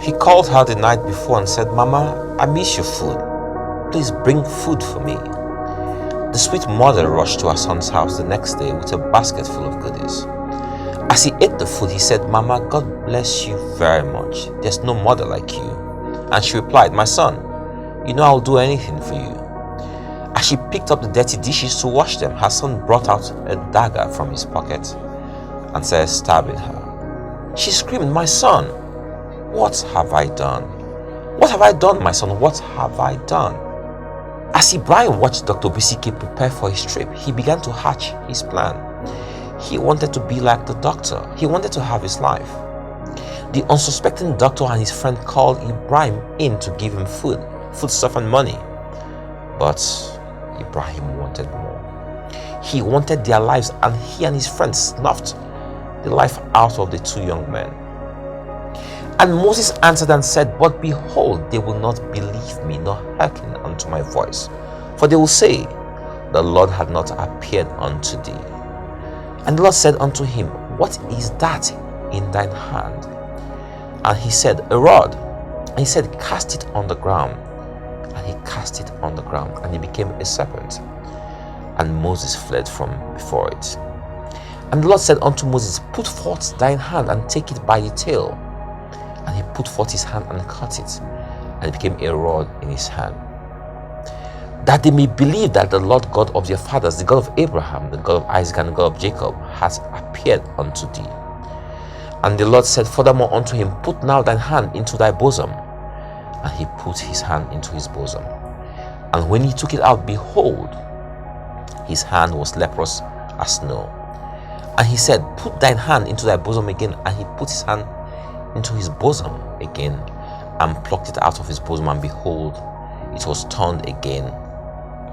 He called her the night before and said, "Mama, I miss your food. Please bring food for me." The sweet mother rushed to her son's house the next day with a basket full of goodies. As he ate the food, he said, "Mama, God bless you very much. There's no mother like you." And she replied, "My son, you know I'll do anything for you." As she picked up the dirty dishes to wash them, her son brought out a dagger from his pocket and started stabbing her. She screamed, "My son, what have I done? What have I done, my son? What have I done?" As Ibrahim watched Dr. Bisiki prepare for his trip, he began to hatch his plan. He wanted to be like the doctor. He wanted to have his life. The unsuspecting doctor and his friend called Ibrahim in to give him foodstuff and money. But Ibrahim wanted more. He wanted their lives, and he and his friends snuffed the life out of the two young men. And Moses answered and said, "But behold, they will not believe me, nor hearken unto my voice. For they will say, The Lord had not appeared unto thee." And the Lord said unto him, "What is that in thine hand?" And he said, "A rod." And he said, "Cast it on the ground." And he cast it on the ground, and it became a serpent. And Moses fled from before it. And the Lord said unto Moses, "Put forth thine hand, and take it by the tail." And he put forth his hand and cut it, and it became a rod in his hand. That they may believe that the Lord God of their fathers, the God of Abraham, the God of Isaac, and the God of Jacob, has appeared unto thee. And the Lord said furthermore unto him, "Put now thine hand into thy bosom." And he put his hand into his bosom. And when he took it out, behold, his hand was leprous as snow. And he said, "Put thine hand into thy bosom again." And he put his hand into his bosom again, and plucked it out of his bosom, and behold, it was turned again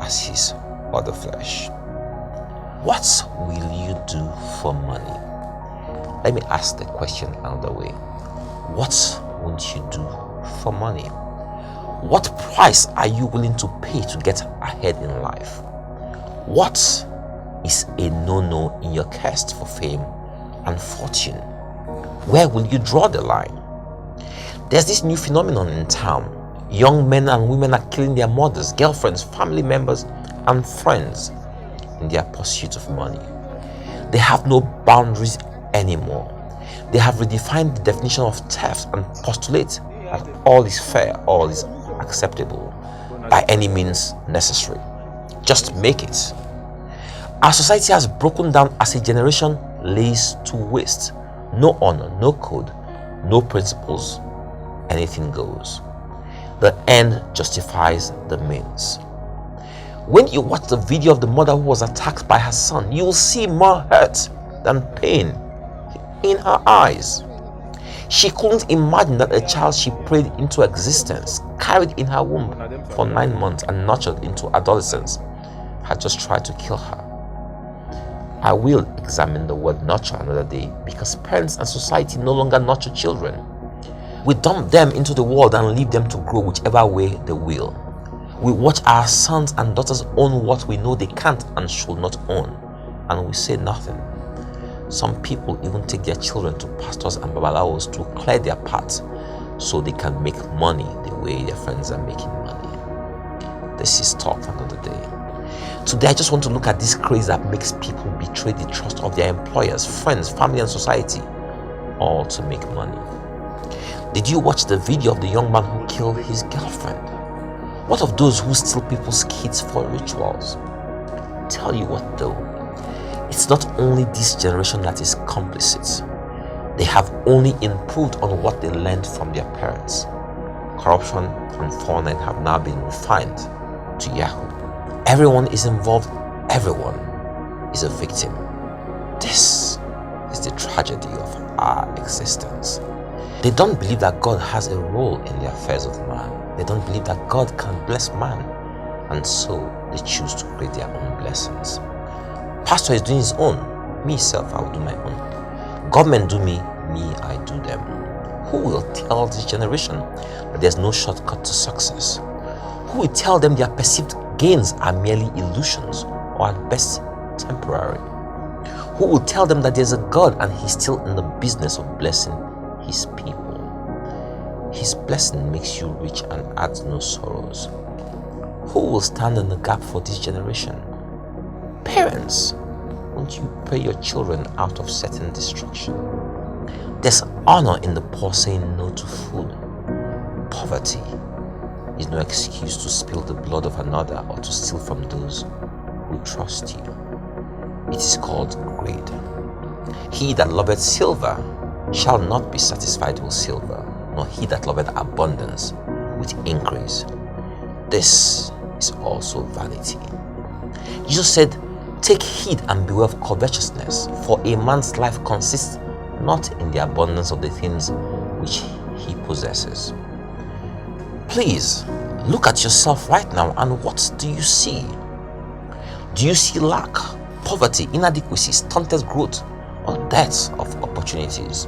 as his other flesh. What will you do for money? Let me ask the question another way. What won't you do for money? What price are you willing to pay to get ahead in life? What is a no-no in your quest for fame and fortune? Where will you draw the line? There's this new phenomenon in town. Young men and women are killing their mothers, girlfriends, family members, and friends in their pursuit of money. They have no boundaries anymore. They have redefined the definition of theft and postulate that all is fair, all is acceptable, by any means necessary. Just make it. Our society has broken down as a generation lays to waste. No honor, no code, no principles. Anything goes. The end justifies the means. When you watch the video of the mother who was attacked by her son, you will see more hurt than pain in her eyes. She couldn't imagine that a child she prayed into existence, carried in her womb for 9 months and nurtured into adolescence, had just tried to kill her. I will examine the word nurture another day, because parents and society no longer nurture children. We dump them into the world and leave them to grow whichever way they will. We watch our sons and daughters own what we know they can't and should not own, and we say nothing. Some people even take their children to pastors and babalawos to clear their path so they can make money the way their friends are making money. This is talk for another day. Today, I just want to look at this craze that makes people betray the trust of their employers, friends, family, and society, all to make money. Did you watch the video of the young man who killed his girlfriend? What of those who steal people's kids for rituals? Tell you what though, it's not only this generation that is complicit. They have only improved on what they learned from their parents. Corruption and 419 have now been refined to Yahoo. Everyone is involved, everyone is a victim. This is the tragedy of our existence. They don't believe that God has a role in the affairs of man. They don't believe that God can bless man, and so they choose to create their own blessings. Pastor is doing his own. Me self, I will do my own. Government do me, I do them. Who will tell this generation that there's no shortcut to success? Who will tell them their perceived gains are merely illusions, or at best temporary? Who will tell them that there's a God and he's still in the business of blessing his people? His blessing makes you rich and adds no sorrows. Who will stand in the gap for this generation? Parents, won't you pray your children out of certain destruction? There's honor in the poor saying no to food. Poverty is no excuse to spill the blood of another or to steal from those who trust you. It is called greed. He that loveth silver shall not be satisfied with silver, nor he that loveth abundance with increase. This is also vanity. Jesus said, "Take heed and beware of covetousness, for a man's life consists not in the abundance of the things which he possesses." Please look at yourself right now, and what do you see? Do you see lack, poverty, inadequacy, stunted growth, or death of opportunities?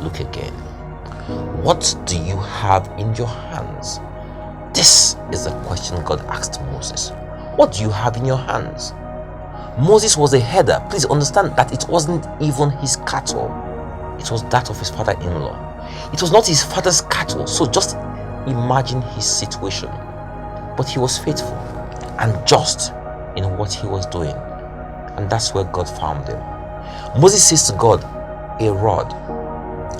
Look again. What do you have in your hands? This is the question God asked Moses. What do you have in your hands? Moses was a herder. Please understand that it wasn't even his cattle. It was that of his father-in-law. It was not his father's cattle. So just imagine his situation. But he was faithful and just in what he was doing. And that's where God found him. Moses says to God, "A rod."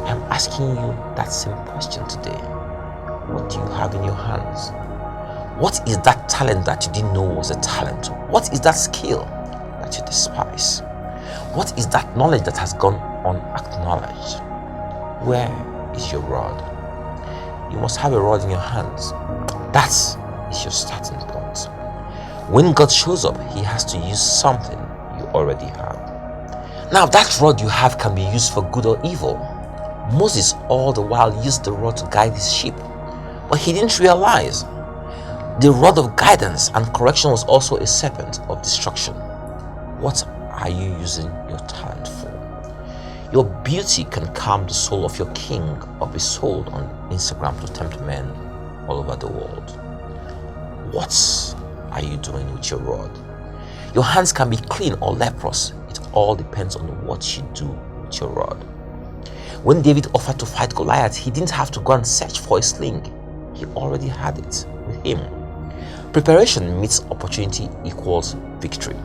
I'm asking you that same question today. What do you have in your hands? What is that talent that you didn't know was a talent? What is that skill that you despise? What is that knowledge that has gone unacknowledged? Where is your rod? You must have a rod in your hands. That is your starting point. When God shows up, he has to use something you already have. Now that rod you have can be used for good or evil. Moses all the while used the rod to guide his sheep, but he didn't realize the rod of guidance and correction was also a serpent of destruction. What are you using your talent for? Your beauty can calm the soul of your king or be sold on Instagram to tempt men all over the world. What are you doing with your rod? Your hands can be clean or leprous. It all depends on what you do with your rod. When David offered to fight Goliath, he didn't have to go and search for a sling. He already had it with him. Preparation meets opportunity equals victory.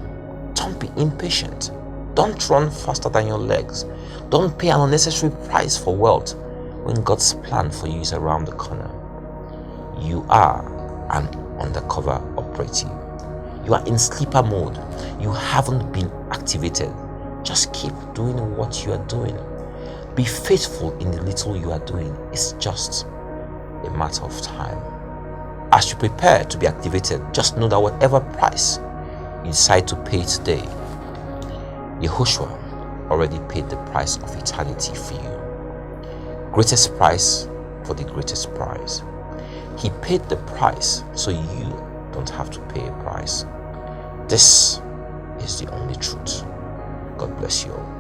Don't be impatient. Don't run faster than your legs. Don't pay an unnecessary price for wealth when God's plan for you is around the corner. You are an undercover operative. You are in sleeper mode. You haven't been activated. Just keep doing what you are doing. Be faithful in the little you are doing. It's just a matter of time. As you prepare to be activated, just know that whatever price you decide to pay today, Yehoshua already paid the price of eternity for you. Greatest price for the greatest prize. He paid the price so you don't have to pay a price. This is the only truth. God bless you all.